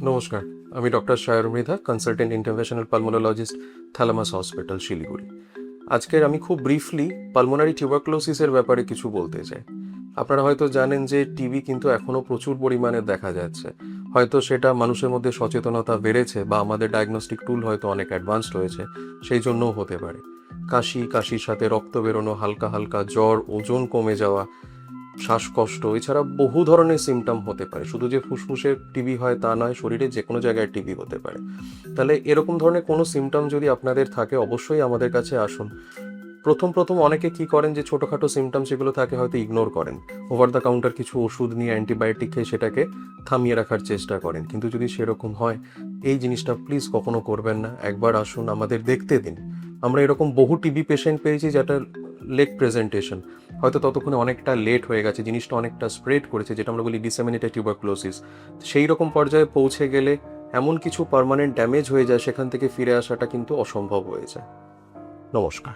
নমস্কার, আমি doctor Shayar Mridha, consultant interventional pulmonologist, Thalamus hospital, Siliguri. আজকের আমি খুব ব্রিফলি পালমোনারি টিউবারকুলোসিসের ব্যাপারে কিছু বলতে চাই। আপনারা হয়তো জানেন যে টিবি কিন্তু এখনও প্রচুর পরিমাণে দেখা যাচ্ছে। হয়তো সেটা মানুষের মধ্যে সচেতনতা বেড়েছে বা আমাদের ডায়াগনস্টিক টুল হয়তো অনেক অ্যাডভান্সড হয়েছে, সেই জন্যও হতে পারে। কাশির সাথে রক্ত বেরোনো, হালকা হালকা জ্বর, ওজন কমে যাওয়া, শ্বাসকষ্ট, এছাড়া বহু ধরনের সিমটম হতে পারে। শুধু যে ফুসফুসে টিবি হয় তা নয়, শরীরে যে কোনো জায়গায় টিবি হতে পারে। তাহলে এরকম ধরনের কোনো সিমটম যদি আপনাদের থাকে, অবশ্যই আমাদের কাছে আসুন। প্রথম অনেকে কি করেন যে ছোটোখাটো সিমটম যেগুলো থাকে হয়তো ইগনোর করেন, ওভার দ্য কাউন্টার কিছু ওষুধ নিয়ে অ্যান্টিবায়োটিক খেয়ে সেটাকে থামিয়ে রাখার চেষ্টা করেন। কিন্তু যদি সেরকম হয়, এই জিনিসটা প্লিজ কখনো করবেন না। একবার আসুন, আমাদের দেখতে দিন। আমরা এরকম বহু টিবি পেশেন্ট পেয়েছি যেটা লেট প্রেজেন্টেশন, হয়তো ততক্ষণে অনেকটা লেট হয়ে গেছে, জিনিসটা অনেকটা স্প্রেড করেছে, যেটা আমরা বলি ডিসেমিনেটেড টিউবারকুলোসিস। সেই রকম পর্যায়ে পৌঁছে গেলে এমন কিছু পার্মানেন্ট ড্যামেজ হয়ে যায়, সেখান থেকে ফিরে আসাটা কিন্তু অসম্ভব হয়ে যায়। নমস্কার।